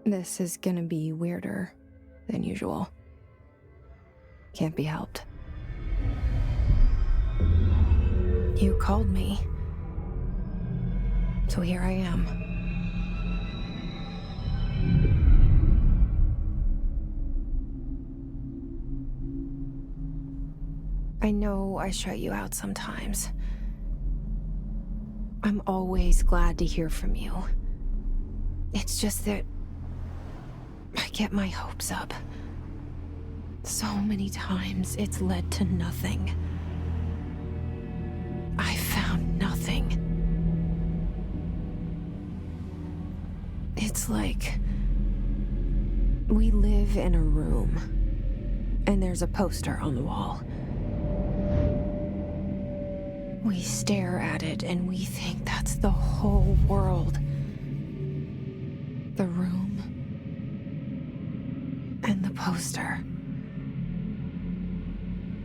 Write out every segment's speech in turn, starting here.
This is gonna be weirder than usual. Can't be helped. You called me. So here I am. I know I shut you out sometimes. I'm always glad to hear from you. It's just that I get my hopes up. So many times it's led to nothing. I found nothing. It's like we live in a room, and there's a poster on the wall. We stare at it and we think that's the whole world. The room and the poster.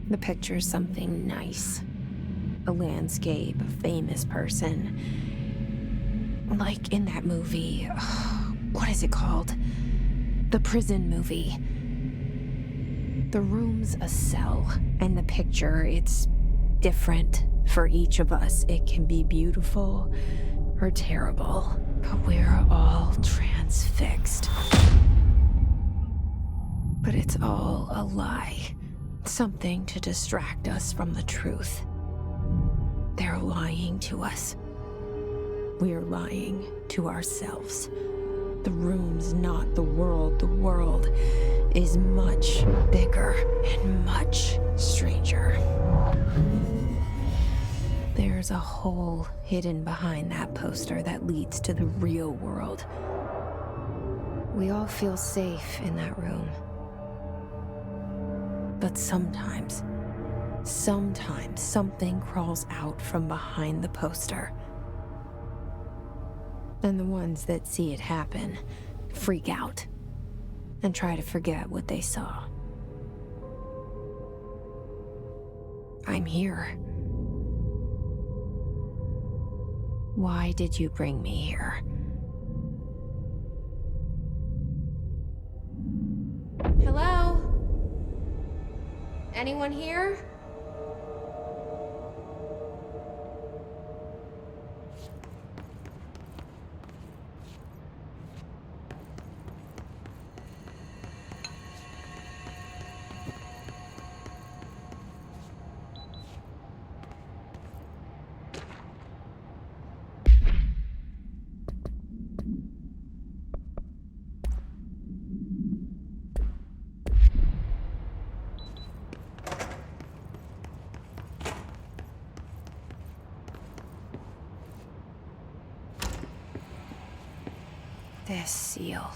The picture's something nice. A landscape, a famous person. Like in that movie, what is it called? The prison movie. The room's a cell, and the picture, it's different for each of us. It can be beautiful or terrible, but we're all transfixed. But it's all a lie. Something to distract us from the truth. They're lying to us. We're lying to ourselves. The room's not the world. The world is much bigger and much stranger. There's a hole hidden behind that poster that leads to the real world. We all feel safe in that room. But sometimes something crawls out from behind the poster. And the ones that see it happen freak out and try to forget what they saw. I'm here. Why did you bring me here? Hello? Anyone here? This seal.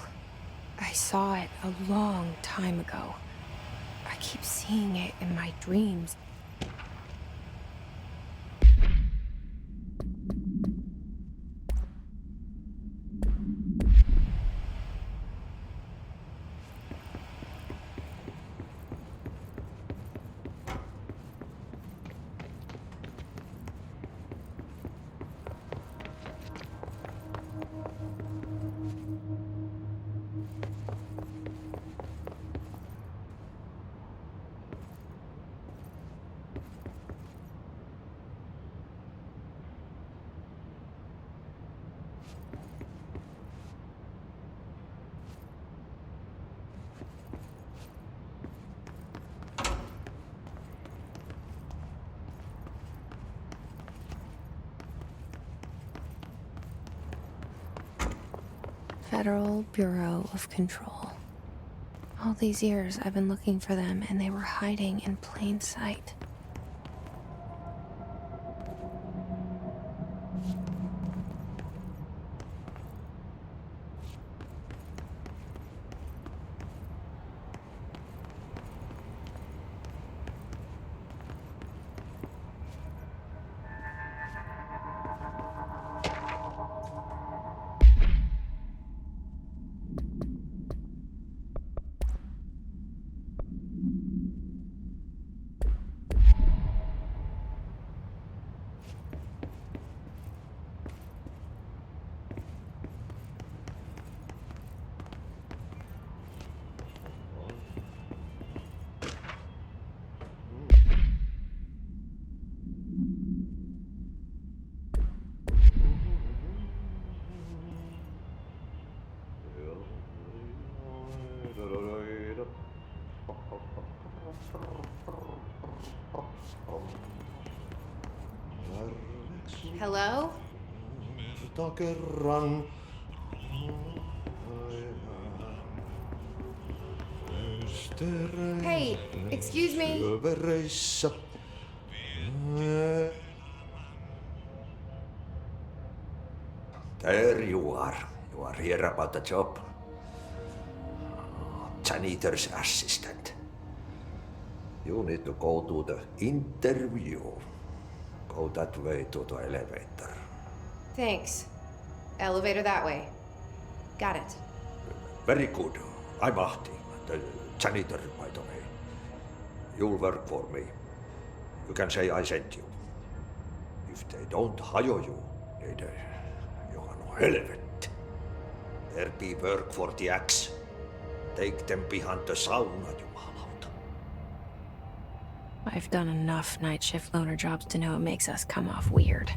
I saw it a long time ago. I keep seeing it in my dreams. Federal Bureau of Control. All these years I've been looking for them, and they were hiding in plain sight. Hello? Kerran. Hey, excuse me? Syövereissä. There you are. You are here about the job. Janitor's assistant. You need to go to the interview. Go that way to the elevator. Thanks. Elevator that way. Got it. Very good. I'm Ahti, the janitor, by the way. You'll work for me. You can say I sent you. If they don't hire you, niin johan on helvet. There be work for the axe. Take them behind the sauna, jumalauta. I've done enough night shift loner jobs to know it makes us come off weird.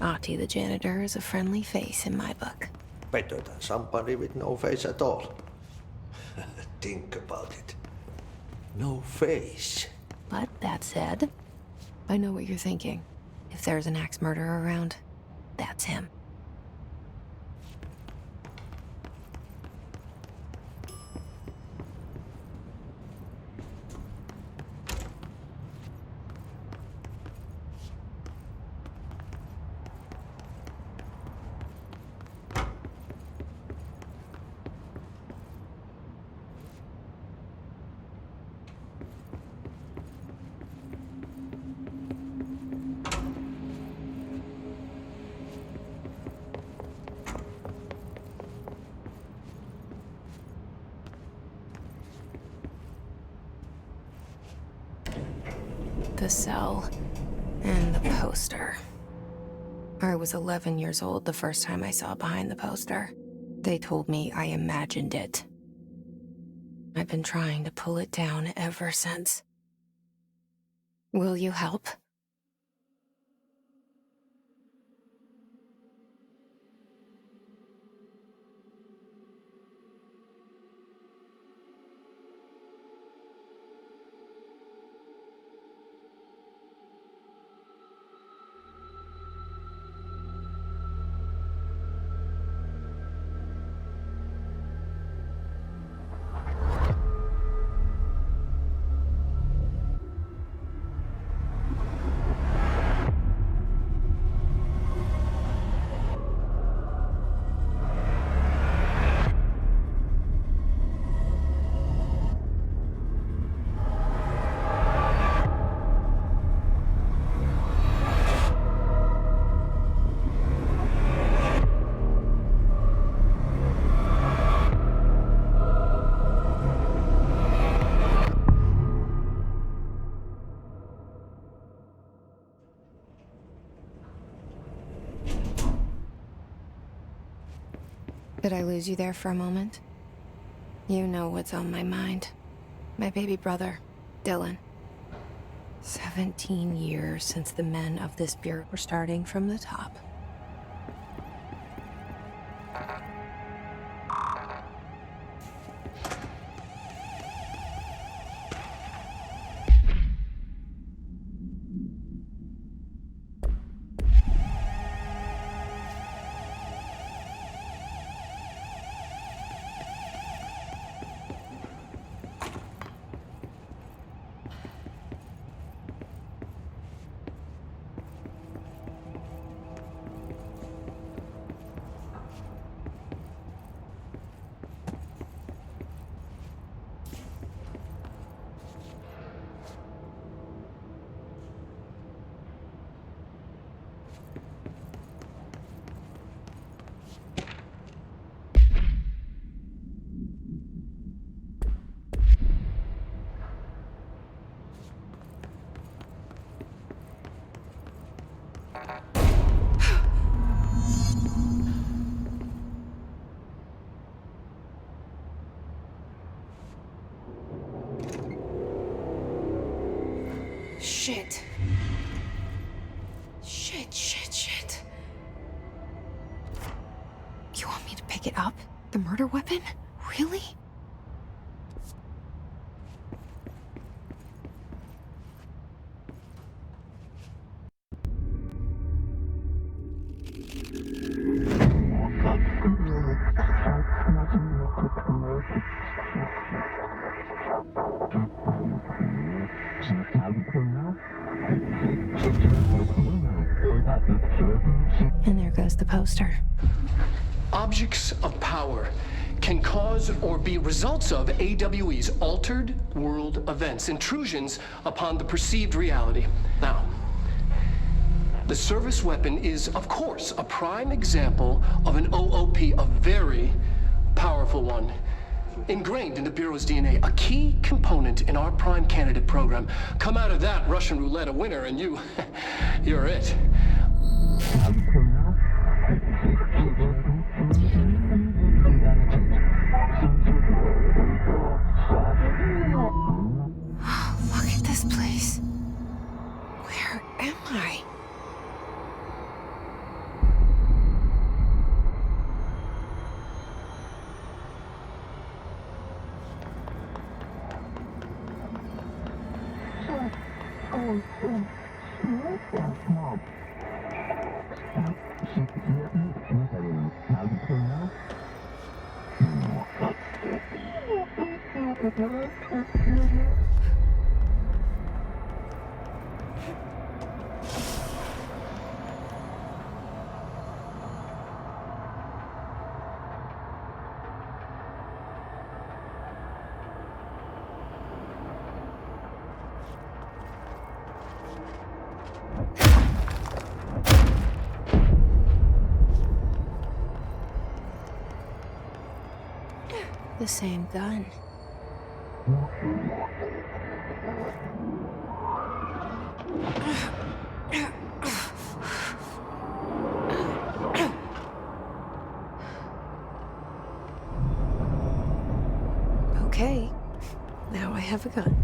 Ahti the janitor is a friendly face in my book. Better than somebody with no face at all. Think about it. No face. But that said, I know what you're thinking. If there's an axe murderer around, that's him. The cell and the poster. I was 11 years old the first time I saw behind the poster. They told me I imagined it. I've been trying to pull it down ever since. Will you help? Did I lose you there for a moment? You know what's on my mind. My baby brother, Dylan. 17 years since the men of this bureau were starting from the top. Shit. Shit. You want me to pick it up? The murder weapon? Really? Objects of power can cause or be results of AWE's altered world events, intrusions upon the perceived reality. Now, the service weapon is, of course, a prime example of an OOP, a very powerful one. Ingrained in the Bureau's DNA, a key component in our prime candidate program. Come out of that Russian roulette a winner and you're it. Look at this place. Where am I? The same gun. Okay, now I have a gun.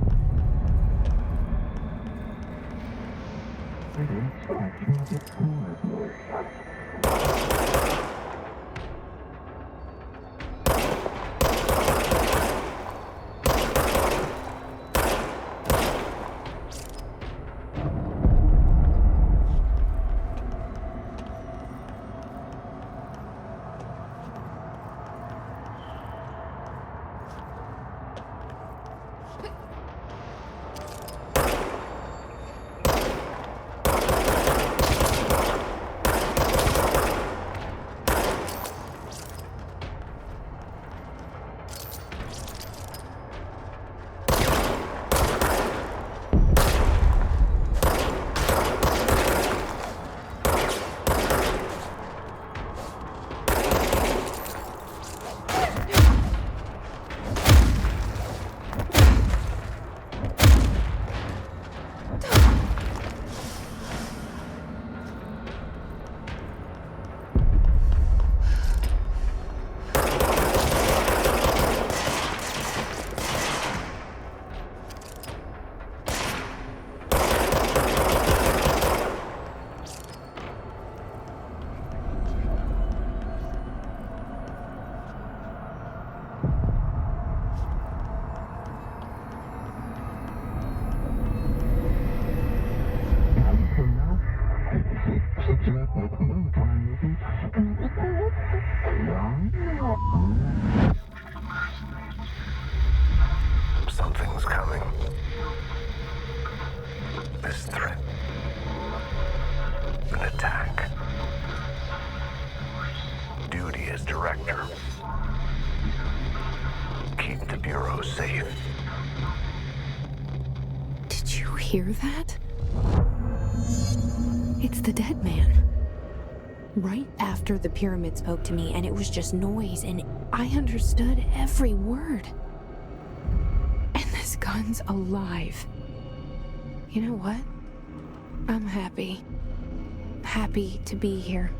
Something's coming. This threat. An attack. Duty as director. Keep the Bureau safe. Did you hear that? It's the dead man. Right after the pyramid spoke to me, and it was just noise, and I understood every word. And this gun's alive. You know what? I'm happy. Happy to be here.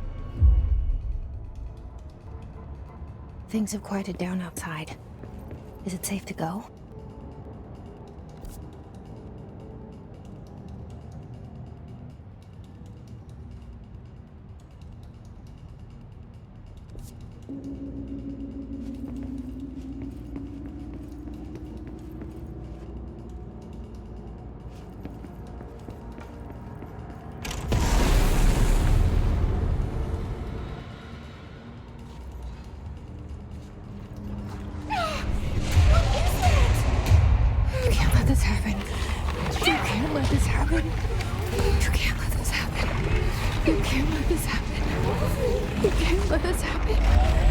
Things have quieted down outside. Is it safe to go? This happen. You can't let this happen. You can't let this happen. You can't let this happen. You can't let this happen.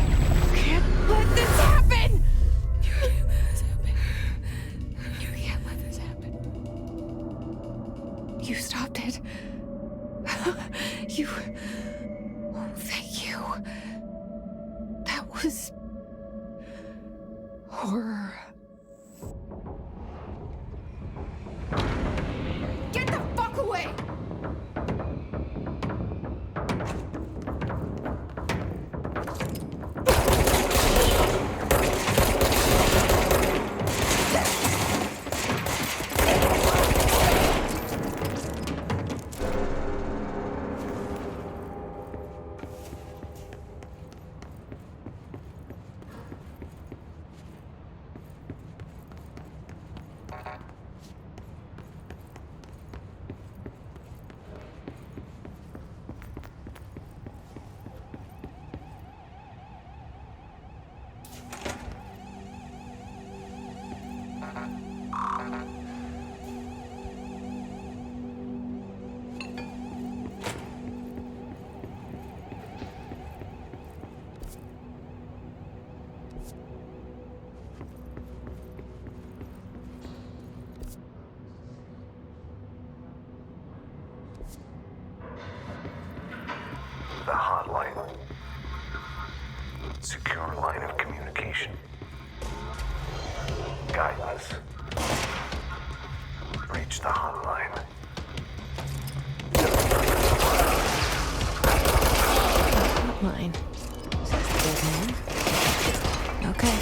was horror. Get the fuck away! The hotline. Secure line of communication. Guidance. Reach the hotline. Mine. Is this the dead man? Okay.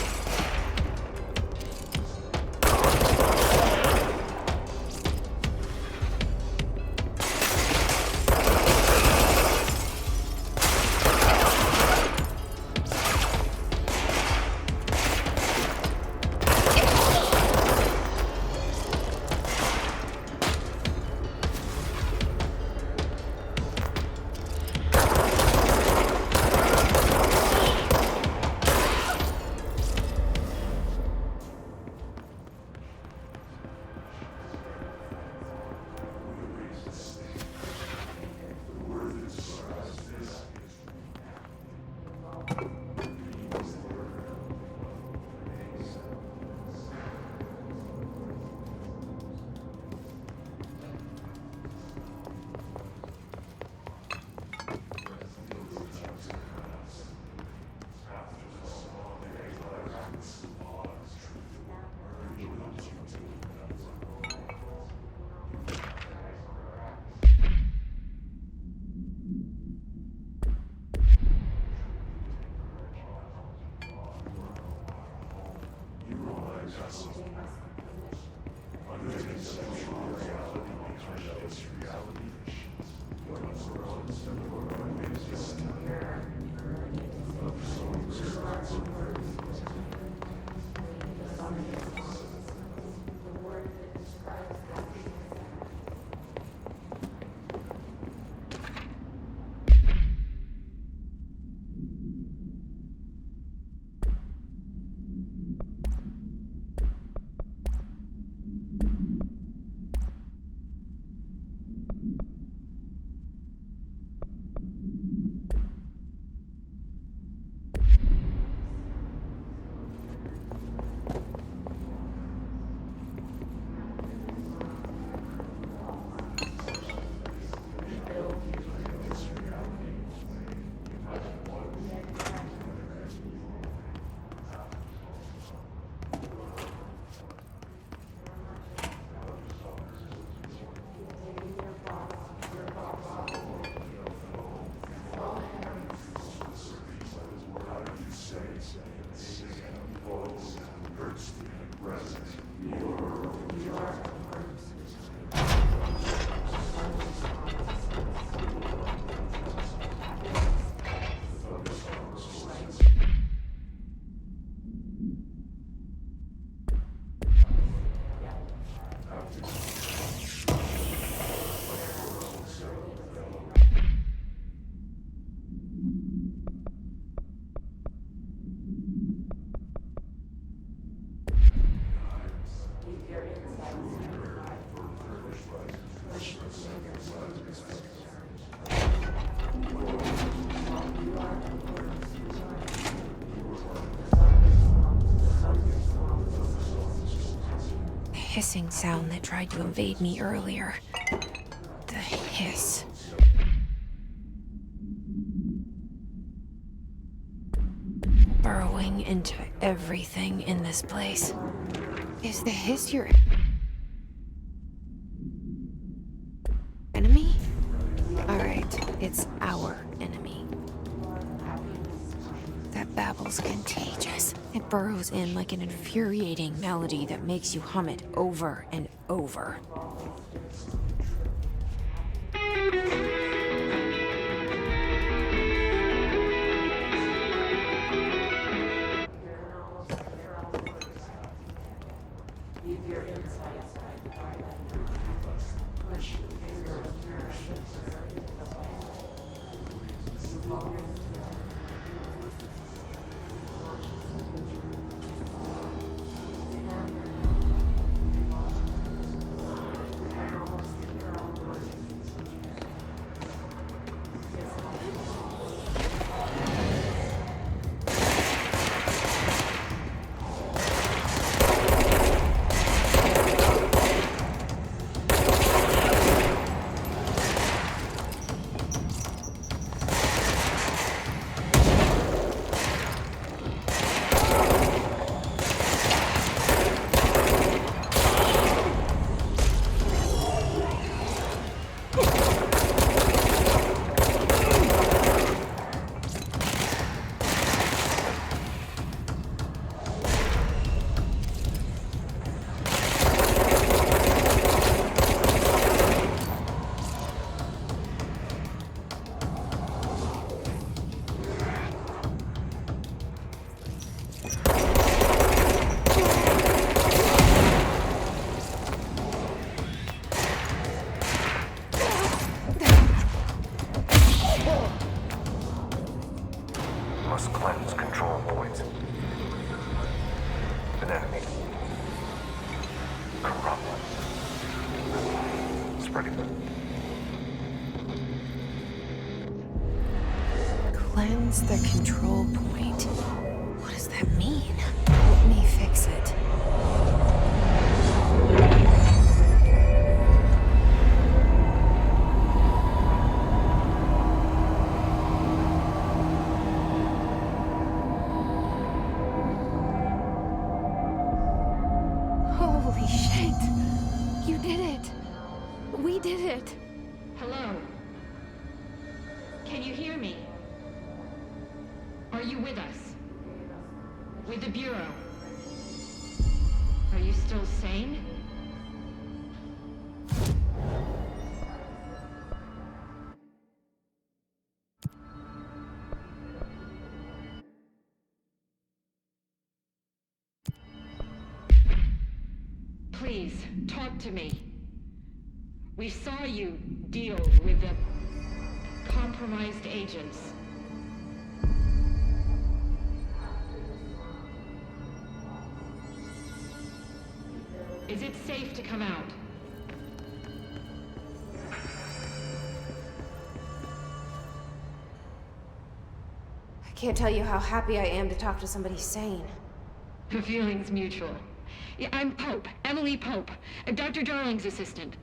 Hissing sound that tried to invade me earlier. The hiss. burrowing into everything in this place. Is the hiss your enemy? Alright, it's our enemy. That babble's contagious. It burrows in like an infuriating melody that makes you hum it over and over. Must cleanse control points. An enemy. Corrupt. Spreading them. Cleanse the control point. What does that mean? Let me fix it. Holy shit! You did it! We did it! Hello? Can you hear me? Are you with us? With the Bureau? Are you still sane? Please, talk to me. We saw you deal with the compromised agents. Is it safe to come out? I can't tell you how happy I am to talk to somebody sane. The feeling's mutual. Yeah, I'm Pope, Emily Pope, Dr. Darling's assistant.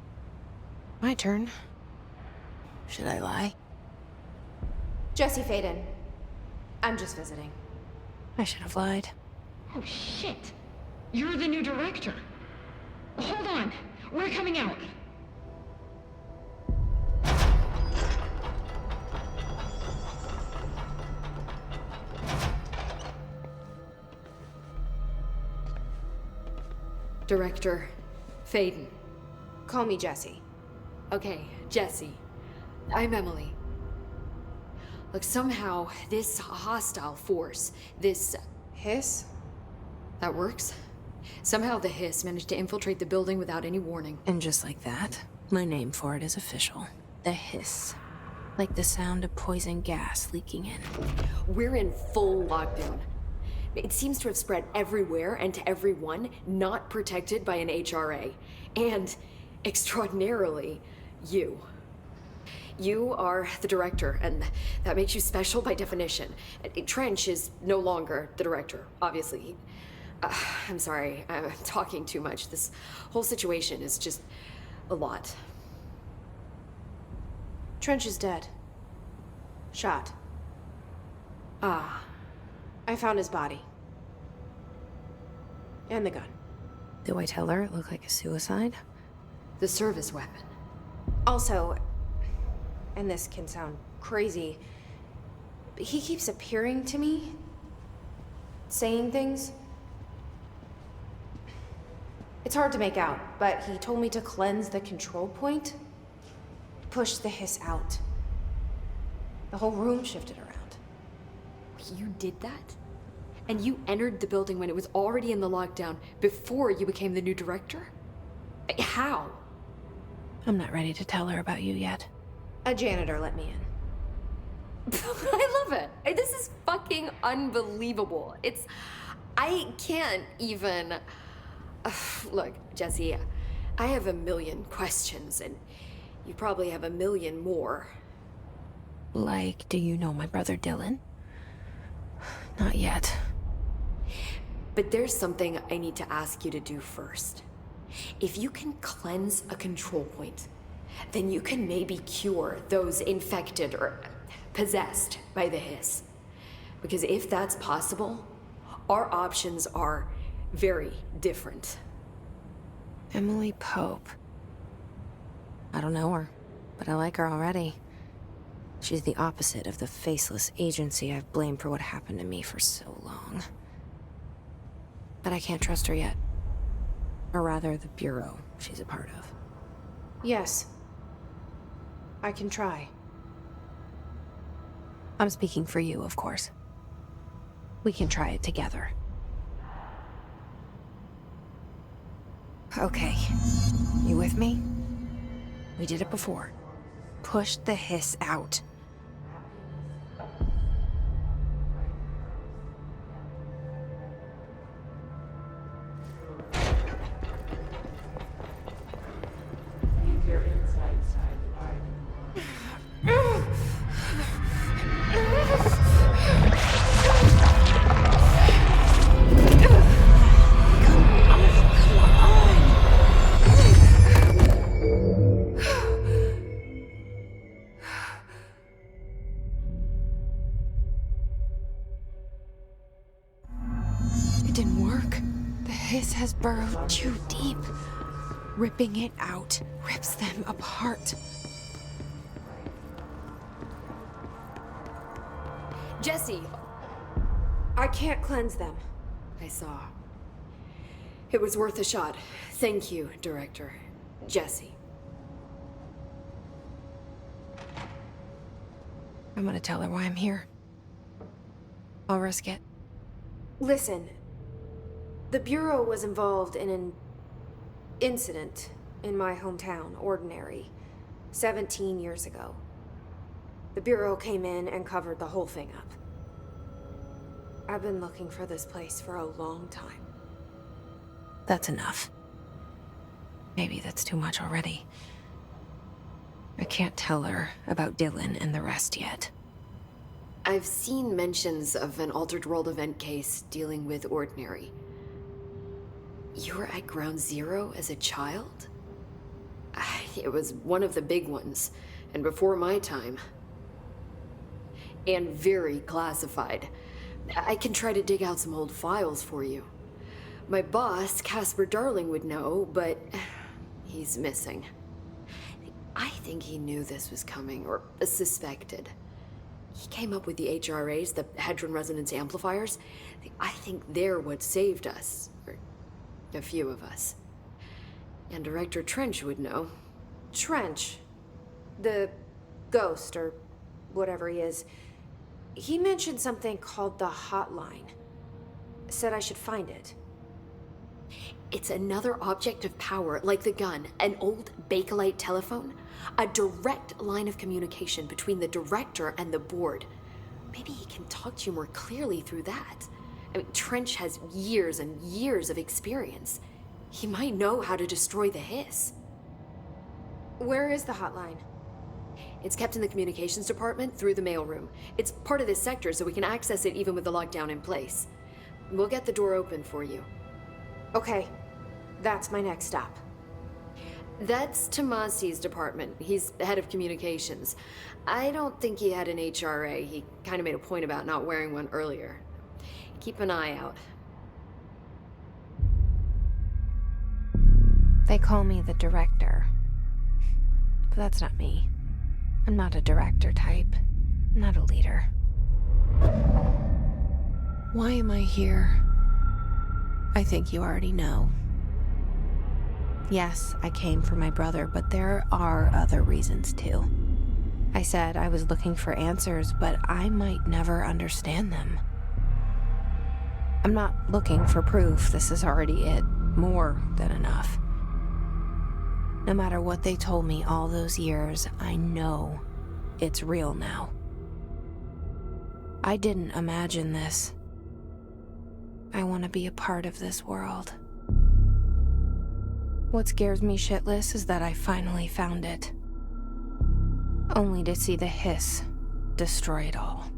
My turn. Should I lie? Jesse Faden. I'm just visiting. I should have lied. Oh, shit. You're the new director. Hold on. We're coming out. Director Faden. Call me Jesse. Okay, Jesse. I'm Emily. Look, somehow this hostile force, this... Hiss? that works? Somehow the hiss managed to infiltrate the building without any warning. And just like that, my name for it is official. The hiss. Like the sound of poison gas leaking in. We're in full lockdown. It seems to have spread everywhere and to everyone not protected by an HRA. And, extraordinarily, you. You are the director, and that makes you special by definition. Trench is no longer the director, obviously. I'm sorry, I'm talking too much. This whole situation is just a lot. Trench is dead. Shot. Ah. I I found his body. And the gun. Do I tell her it looked like a suicide? The service weapon. Also, and this can sound crazy, but he keeps appearing to me, saying things. It's hard to make out, but he told me to cleanse the control point, push the hiss out. The whole room shifted around. You did that? And you entered the building when it was already in the lockdown before you became the new director? How? I'm not ready to tell her about you yet. A janitor let me in. I love it. This is fucking unbelievable. I can't even... Look, Jesse, I have a million questions, and you probably have a million more. Like, do you know my brother Dylan? Not yet. But there's something I need to ask you to do first. If you can cleanse a control point, then you can maybe cure those infected or possessed by the hiss. Because if that's possible, our options are very different. Emily Pope. I don't know her, but I like her already. She's the opposite of the faceless agency I've blamed for what happened to me for so long. But I can't trust her yet. Or rather, the bureau she's a part of. Yes. I can try. I'm speaking for you, of course. We can try it together. Okay. You with me? We did it before. Push the hiss out. It didn't work. The hiss has burrowed too deep. Ripping it out rips them apart. Jesse! I can't cleanse them. I saw. It was worth a shot. Thank you, Director. Jesse. I'm gonna tell her why I'm here. I'll risk it. Listen, the Bureau was involved in an incident in my hometown, Ordinary, 17 years ago. The Bureau came in and covered the whole thing up. I've been looking for this place for a long time. That's enough. Maybe that's too much already. I can't tell her about Dylan and the rest yet. I've seen mentions of an Altered World event case dealing with Ordinary. You were at Ground Zero as a child? It was one of the big ones, and before my time. And very classified. I can try to dig out some old files for you. My boss, Casper Darling, would know, but he's missing. I think he knew this was coming, or suspected. He came up with the HRAs, the Hadron Resonance Amplifiers. I think they're what saved us, or a few of us. And Director Trench would know. Trench, the ghost, or whatever he is, he mentioned something called the Hotline. Said I should find it. It's another object of power, like the gun, an old Bakelite telephone. A direct line of communication between the director and the board. Maybe he can talk to you more clearly through that. I mean, Trench has years and years of experience. He might know how to destroy the hiss. Where is the hotline? It's kept in the communications department through the mailroom. It's part of this sector, so we can access it even with the lockdown in place. We'll get the door open for you. Okay, that's my next stop. That's Tomasi's department. He's head of communications. I don't think he had an HRA. He kind of made a point about not wearing one earlier. Keep an eye out. They call me the director. But that's not me. I'm not a director type. I'm not a leader. Why am I here? I think you already know. Yes, I came for my brother, but there are other reasons too. I said I was looking for answers, but I might never understand them. I'm not looking for proof. This is already it. More than enough. No matter what they told me all those years, I know it's real now. I didn't imagine this. I want to be a part of this world. What scares me shitless is that I finally found it. Only to see the hiss destroy it all.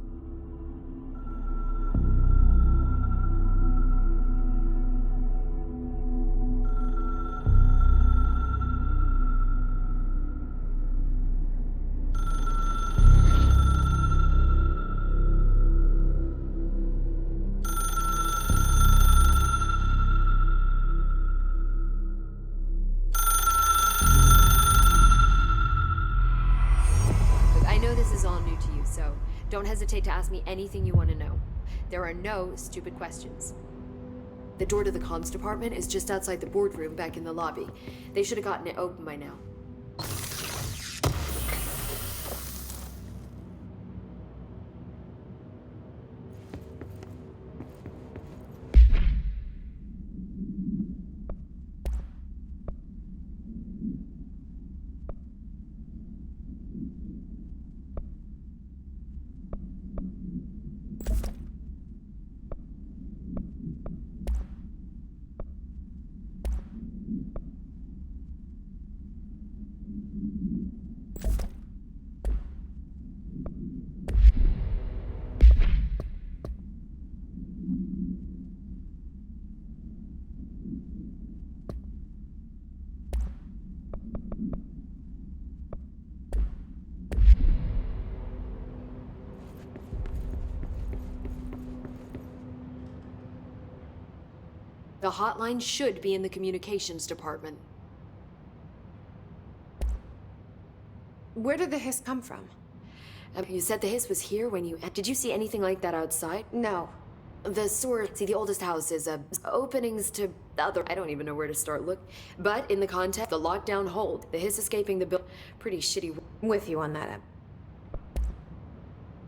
Don't hesitate to ask me anything you want to know. There are no stupid questions. The door to the comms department is just outside the boardroom back in the lobby. They should have gotten it open by now. The hotline should be in the communications department. Where did the hiss come from? You said the hiss was here when you... Did you see anything like that outside? No. The source, see, the oldest house is openings to other... I don't even know where to start. Look, but in the context, the lockdown hold, the hiss escaping the building, pretty shitty... With you on that.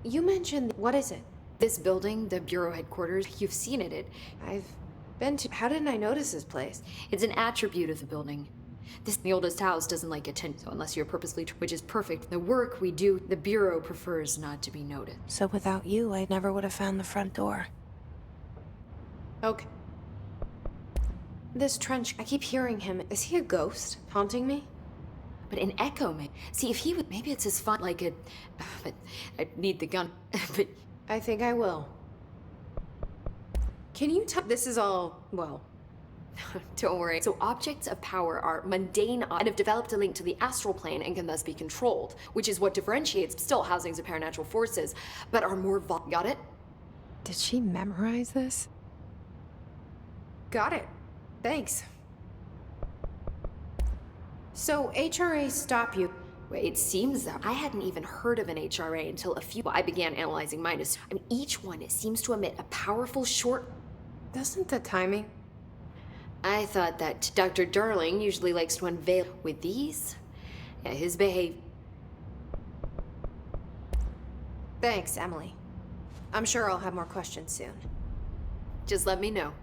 You mentioned... What is it? This building, the bureau headquarters, you've seen it. I've been to... How didn't I notice this place? It's an attribute of the building. The oldest house doesn't like attention, so unless you're purposely... Which is perfect. The work we do, the bureau prefers not to be noted. So without you, I never would have found the front door. Okay. This trench, I keep hearing him. Is he a ghost haunting me? But an echo, man. See, if he would... Maybe it's as fun like a... But I need the gun. But... I think I will. Can you tell... This is all... Well... Don't worry. So objects of power are mundane and have developed a link to the astral plane and can thus be controlled, which is what differentiates still housings of paranatural forces, but are more got it? Did she memorize this? Got it. Thanks. So HRA stop you. Wait, it seems that I hadn't even heard of an HRA until I began analyzing mine. I mean, each one seems to emit a powerful short... Doesn't the timing... I thought that Dr. Darling usually likes to unveil with these. Yeah, his behavior. Thanks, Emily. I'm sure I'll have more questions soon. Just let me know.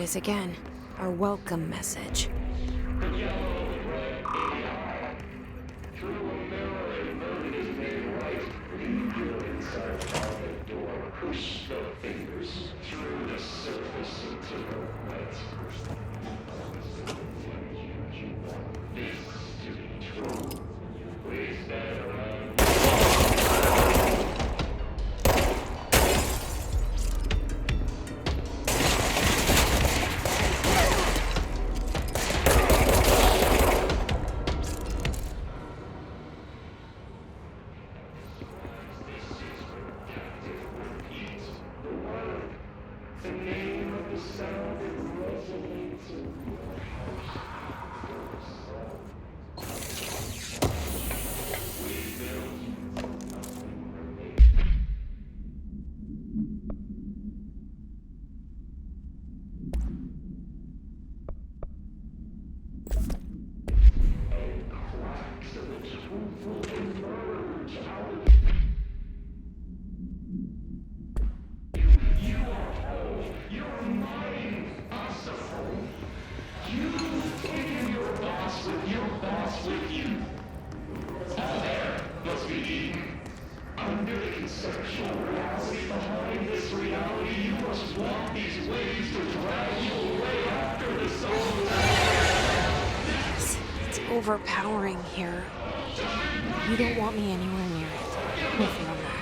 is again. Our welcome message. Push the fingers through the surface into the wet. You want this to be true. Please stand around. Overpowering here. You don't want me anywhere near it. With you on that.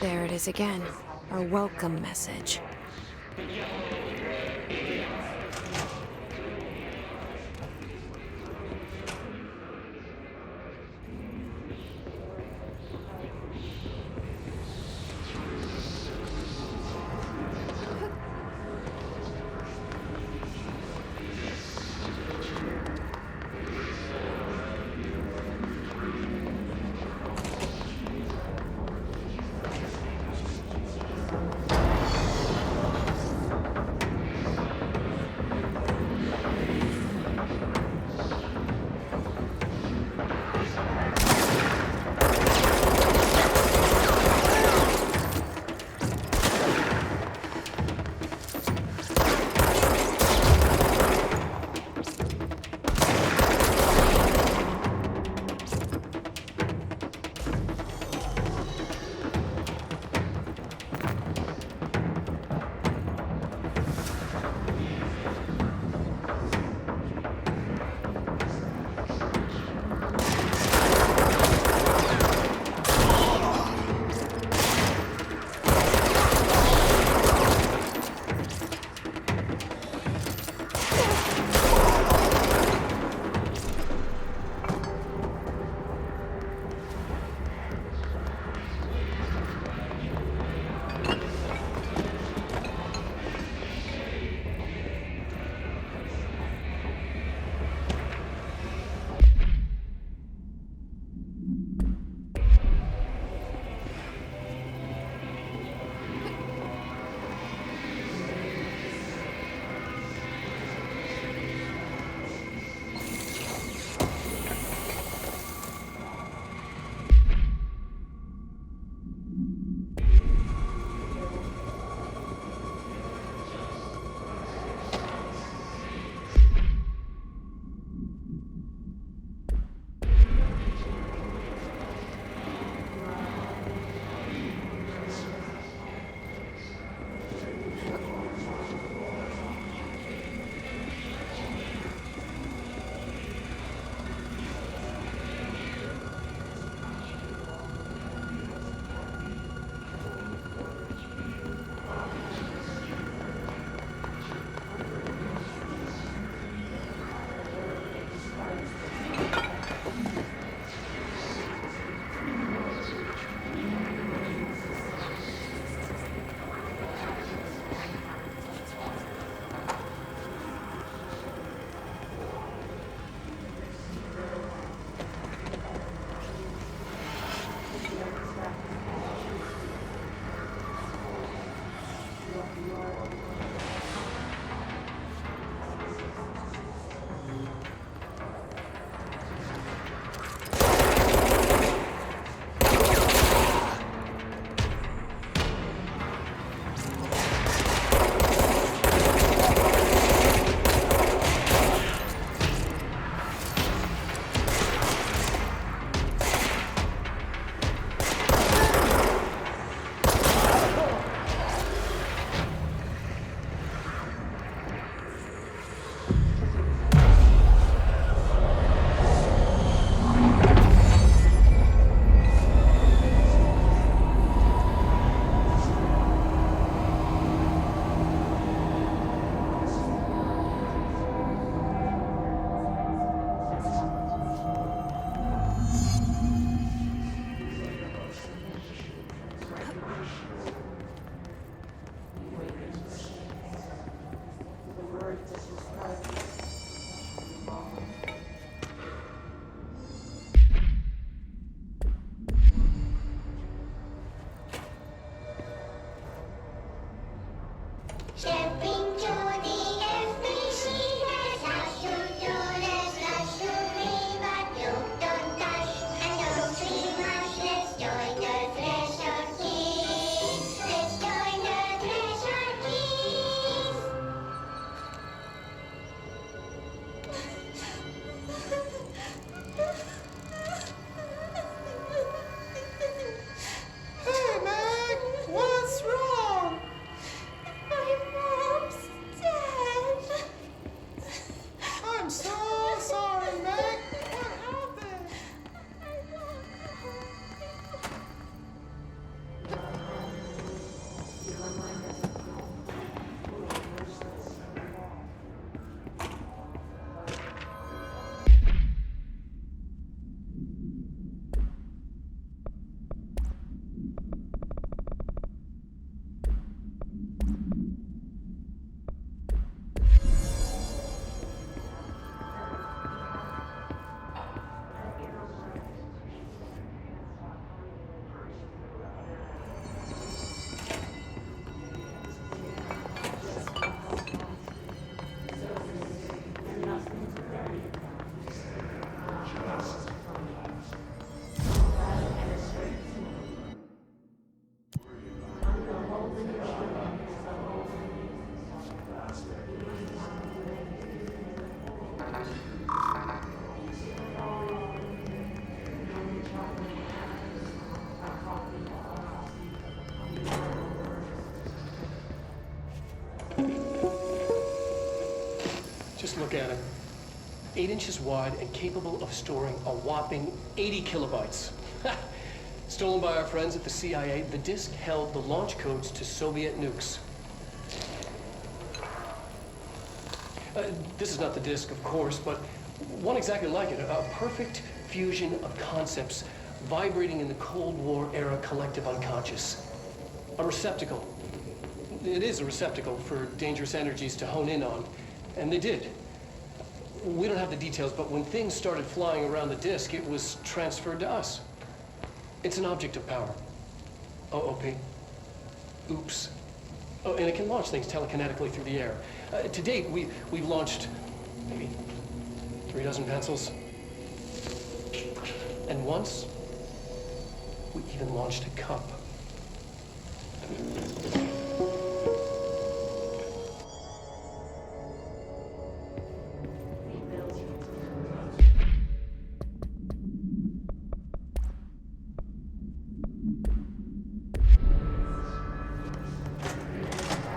There it is again. Our welcome message. Hey, Meg! What's wrong? My mom. look at him. 8 inches wide and capable of storing a whopping 80 kilobytes. Stolen by our friends at the CIA, the disk held the launch codes to Soviet nukes. This is not the disk, of course, but one exactly like it. A perfect fusion of concepts vibrating in the Cold War era collective unconscious. A receptacle. It is a receptacle for dangerous energies to hone in on, and they did. We don't have the details, but when things started flying around the disk, it was transferred to us. It's an object of power. OOP. Oops. Oh, and it can launch things telekinetically through the air. To date, we've launched maybe 3 dozen pencils. And once, we even launched a cup.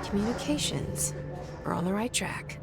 Communications. We're on the right track.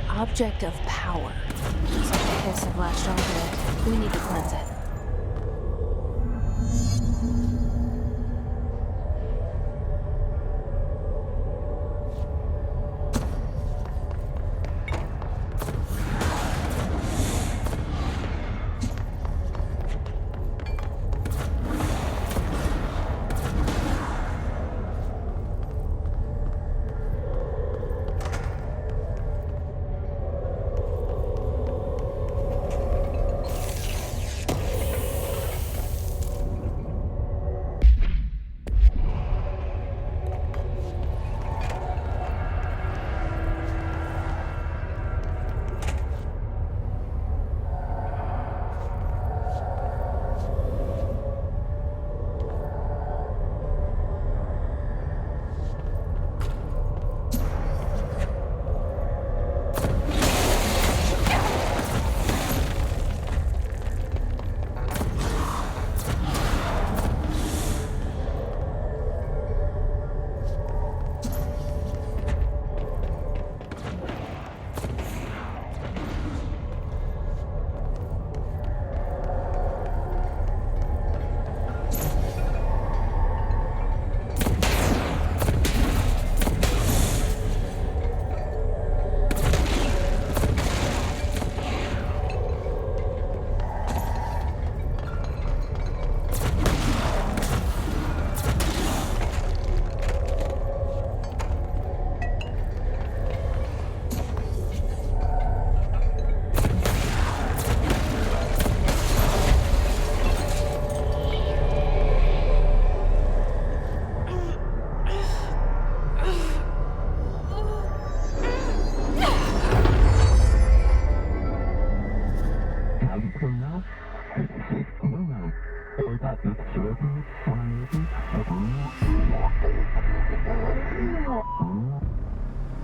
Object of power. Looks like the pits have latched onto it. We need to cleanse it.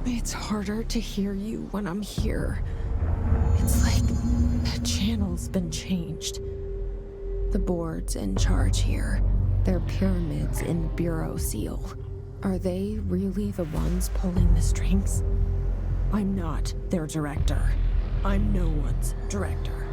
It's harder to hear you when I'm here. It's like the channel's been changed. The board's in charge here. They're pyramids in the Bureau seal. Are they really the ones pulling the strings? I'm not their director. I'm no one's director.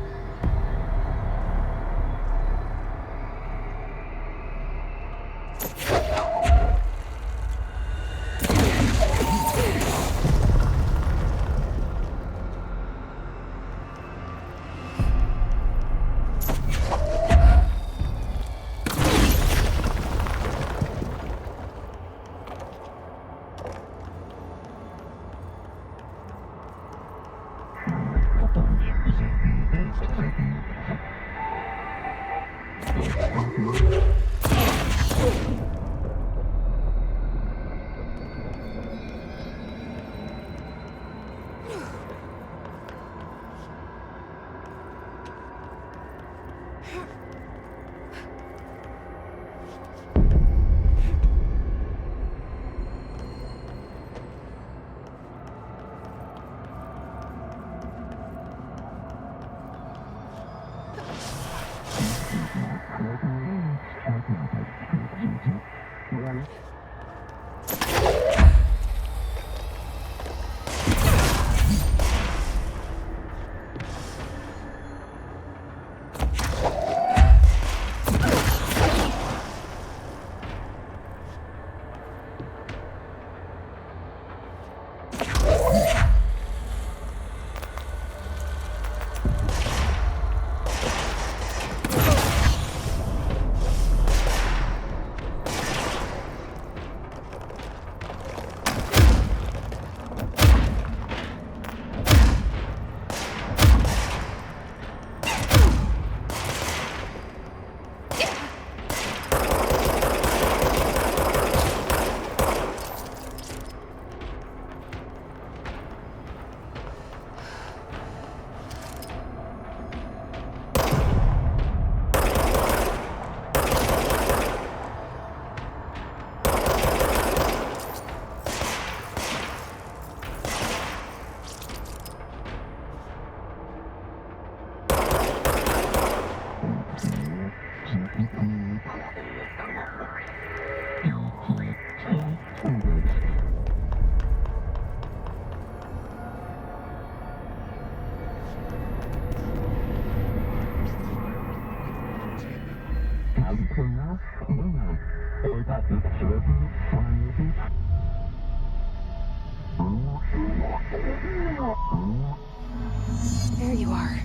There you are.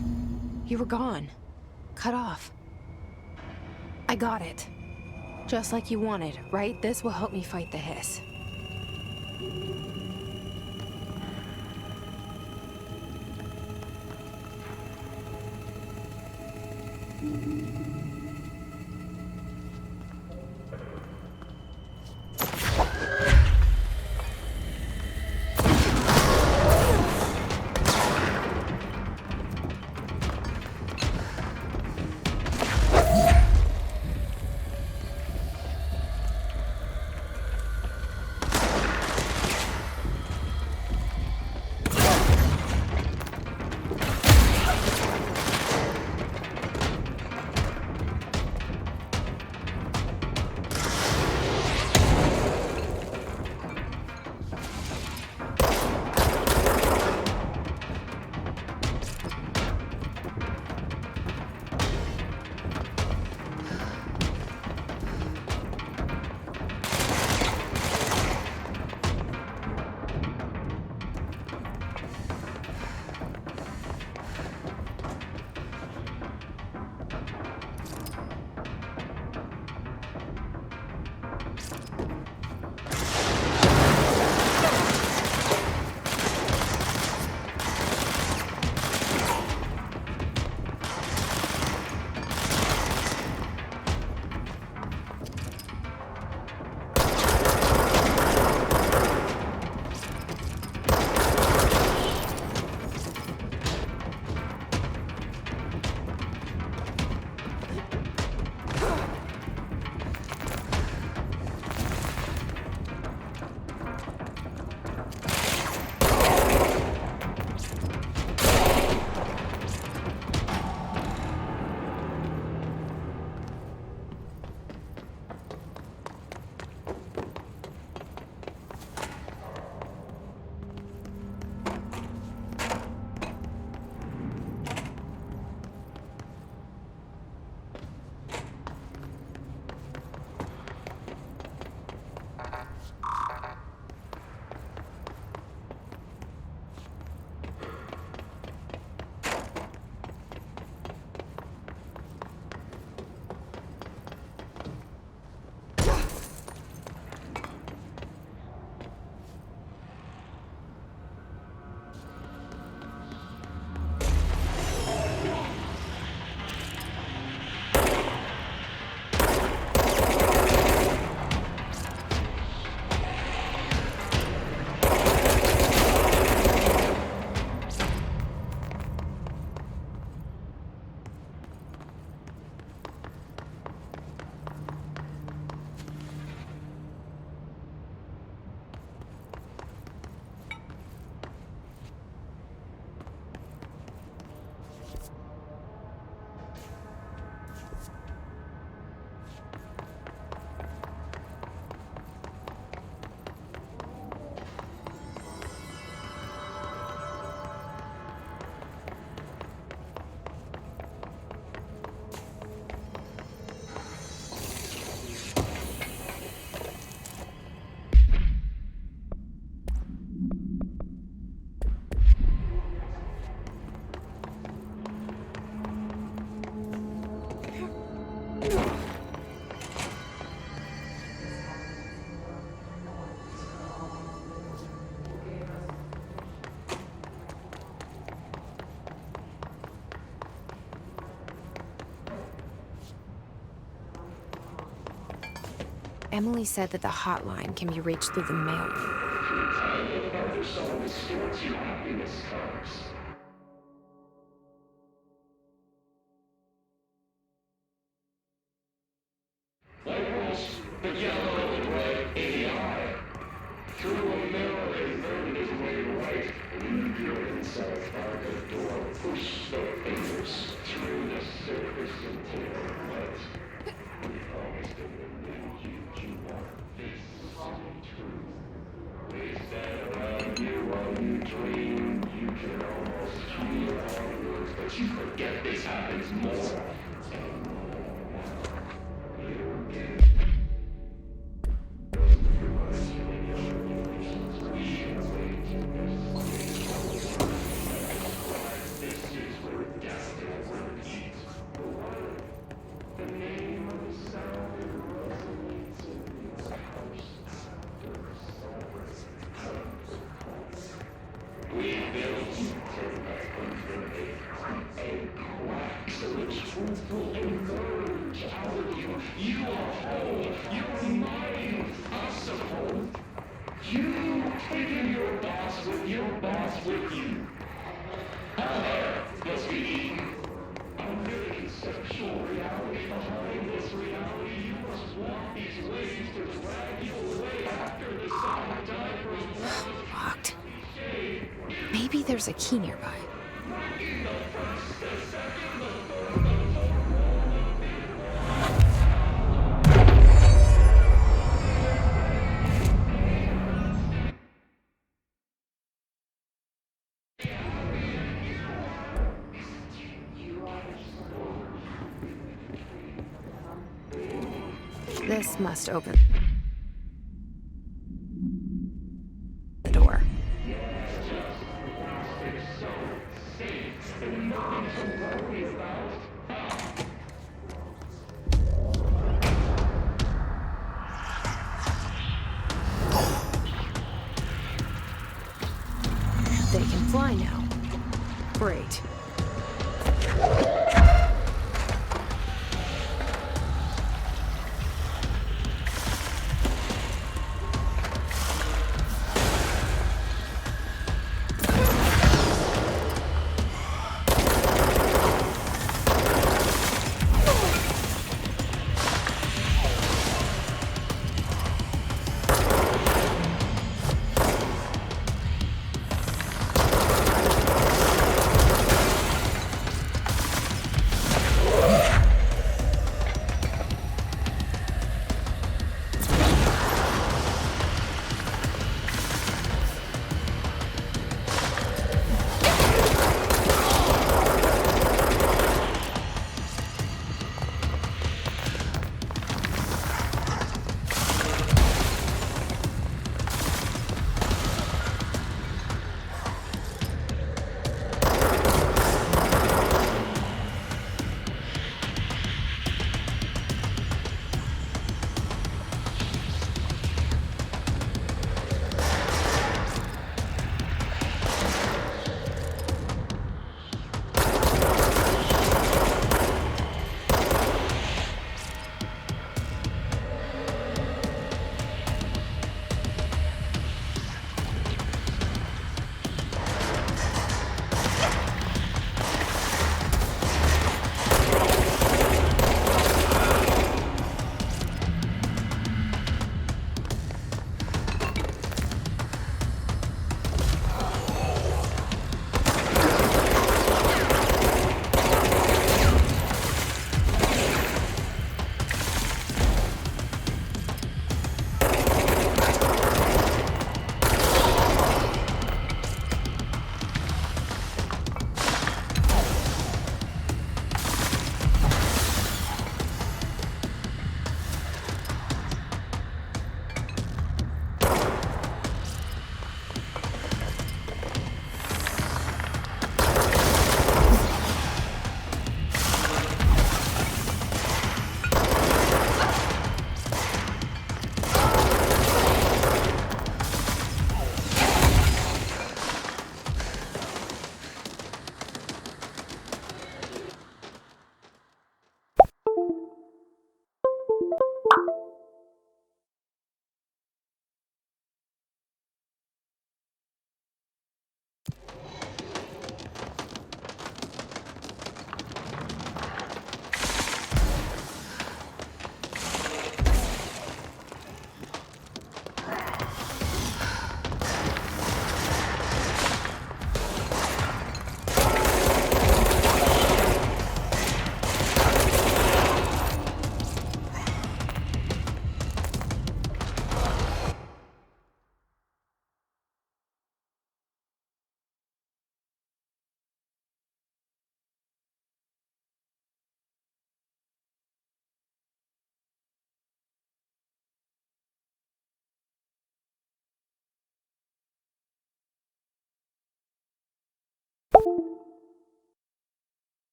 You were gone. Cut off. I got it. Just like you wanted, right? This will help me fight the hiss. Emily said that the hotline can be reached through the mail. Locked. Maybe there's a key nearby. This must open the door. They can fly now. Great.